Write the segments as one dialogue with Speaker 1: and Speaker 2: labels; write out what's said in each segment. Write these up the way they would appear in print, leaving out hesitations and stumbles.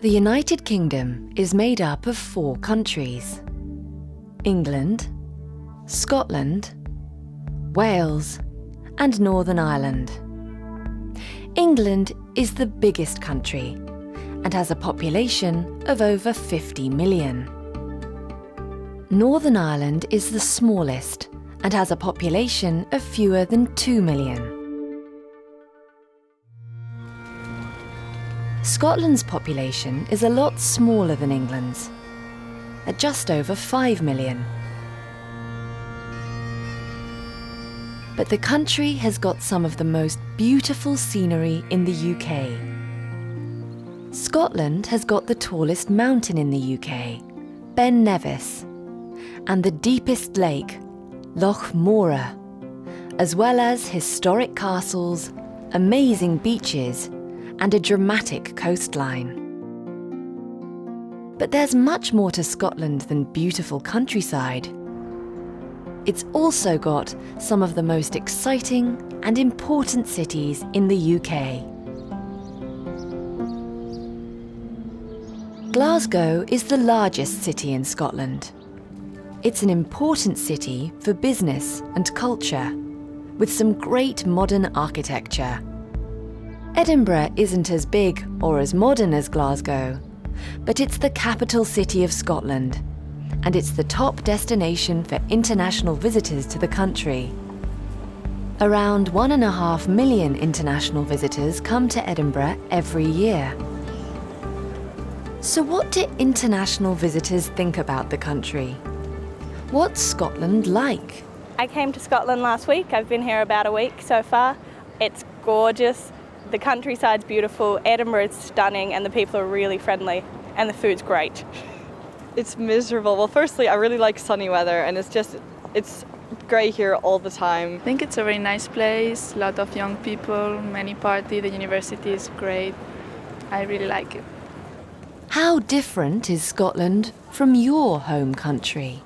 Speaker 1: The United Kingdom is made up of 4 countries: England, Scotland, Wales, and Northern Ireland. England is the biggest country and has a population of over 50 million. Northern Ireland is the smallest and has a population of fewer than 2 million. Scotland's population is a lot smaller than England's, at just over 5 million. But the country has got some of the most beautiful scenery in the UK. Scotland has got the tallest mountain in the UK, Ben Nevis, and the deepest lake, Loch Moura, as well as historic castles, amazing beaches, and a dramatic coastline. But there's much more to Scotland than beautiful countryside. It's also got some of the most exciting and important cities in the UK. Glasgow is the largest city in Scotland. It's an important city for business and culture, with some great modern architecture. Edinburgh isn't as big or as modern as Glasgow, but it's the capital city of Scotland, and it's the top destination for international visitors to the country. Around 1.5 million international visitors come to Edinburgh every year. So what do international visitors think about the country? What's Scotland like?
Speaker 2: I came to Scotland last week. I've been here about a week so far. It's gorgeous. The countryside's beautiful, Edinburgh is stunning, and the people are really friendly, and the food's great.
Speaker 3: It's miserable. Well, firstly, I really like sunny weather, and it's great here all the time.
Speaker 4: I think it's a very nice place, a lot of young people, many party, the university is great. I really like it.
Speaker 1: How different is Scotland from your home country?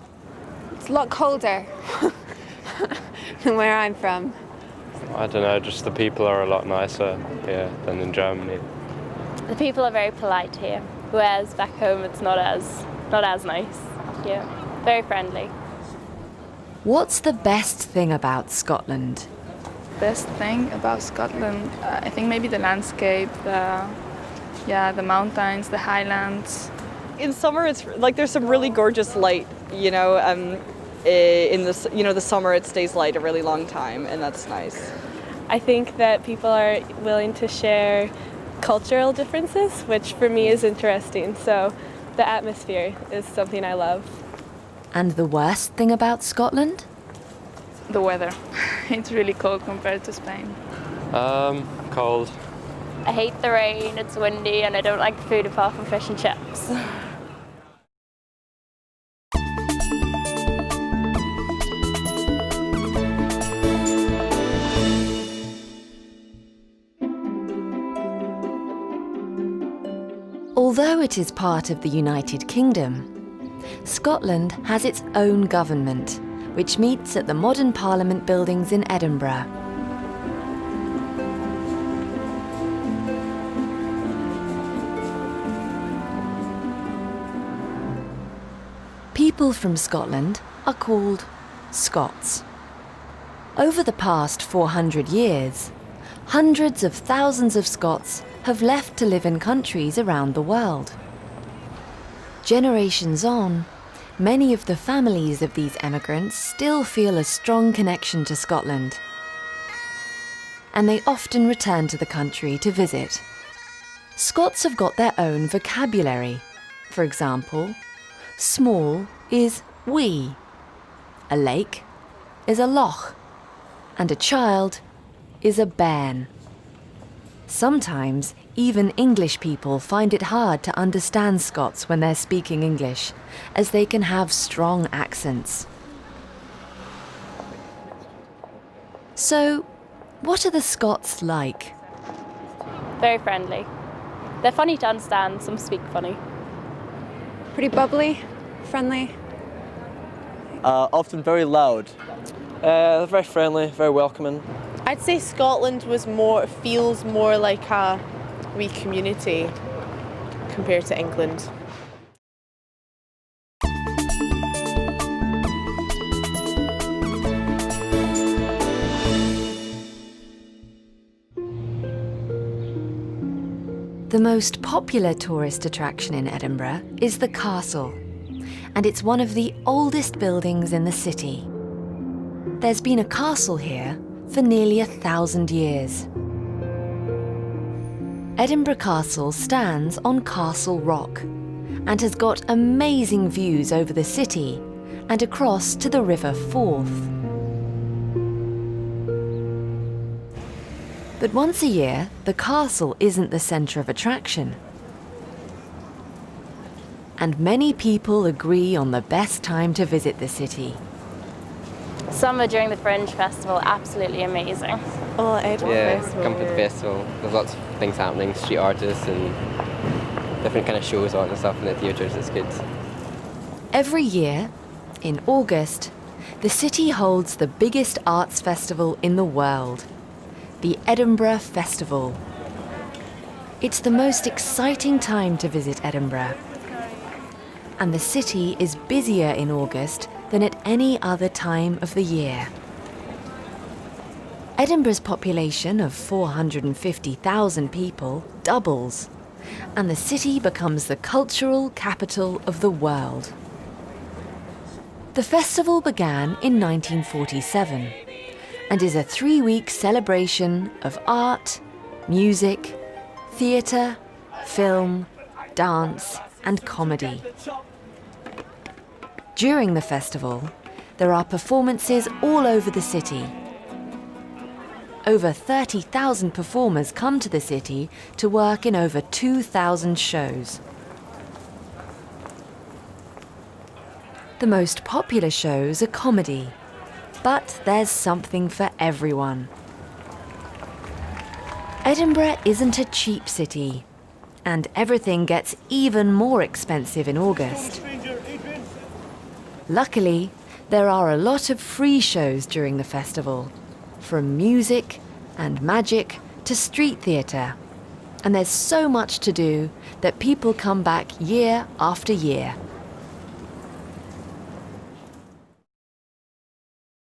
Speaker 5: It's a lot colder than where I'm from.
Speaker 6: I don't know, just the people are a lot nicer here than in Germany.
Speaker 2: The people are very polite here, whereas back home it's not as nice. Yeah, very friendly.
Speaker 1: What's the best thing about Scotland?
Speaker 4: Best thing about Scotland, I think maybe the landscape, the mountains, the highlands.
Speaker 3: In summer, it's like there's some really gorgeous light, in the summer it stays light a really long time, and that's nice.
Speaker 2: I think that people are willing to share cultural differences, which for me is interesting. So the atmosphere is something I love.
Speaker 1: And the worst thing about Scotland?
Speaker 4: The weather. It's really cold compared to Spain.
Speaker 6: Cold.
Speaker 2: I hate the rain, it's windy, and I don't like food apart from fish and chips.
Speaker 1: Although it is part of the United Kingdom, Scotland has its own government, which meets at the modern Parliament buildings in Edinburgh. People from Scotland are called Scots. Over the past 400 years, hundreds of thousands of Scots have left to live in countries around the world. Generations on, many of the families of these emigrants still feel a strong connection to Scotland, and they often return to the country to visit. Scots have got their own vocabulary. For example, small is wee, a lake is a loch, and a child is a bairn. Sometimes, even English people find it hard to understand Scots when they're speaking English, as they can have strong accents. So, what are the Scots like?
Speaker 2: Very friendly. They're funny to understand, some speak funny.
Speaker 5: Pretty bubbly, friendly.
Speaker 7: Often very loud.
Speaker 8: They're very friendly, very welcoming.
Speaker 9: I'd say Scotland feels more like a wee community
Speaker 7: compared to England.
Speaker 1: The most popular tourist attraction in Edinburgh is the castle, and it's one of the oldest buildings in the city. There's been a castle here for nearly 1,000 years. Edinburgh Castle stands on Castle Rock and has got amazing views over the city and across to the River Forth. But once a year, the castle isn't the centre of attraction. And many people agree on the best time to visit the city.
Speaker 9: Summer during the Fringe Festival, absolutely amazing.
Speaker 7: Oh, Edinburgh
Speaker 10: Yeah,
Speaker 7: Festival.
Speaker 10: come to the festival. There's lots of things happening, street artists and different kind of shows on and stuff in the theatres. It's good.
Speaker 1: Every year, in August, the city holds the biggest arts festival in the world, the Edinburgh Festival. It's the most exciting time to visit Edinburgh. And the city is busier in August than at any other time of the year. Edinburgh's population of 450,000 people doubles, and the city becomes the cultural capital of the world. The festival began in 1947 and is a 3-week celebration of art, music, theatre, film, dance, and comedy. During the festival, there are performances all over the city. Over 30,000 performers come to the city to work in over 2,000 shows. The most popular shows are comedy, but there's something for everyone. Edinburgh isn't a cheap city, and everything gets even more expensive in August. Luckily, there are a lot of free shows during the festival, from music and magic to street theatre, and there's so much to do that people come back year after year.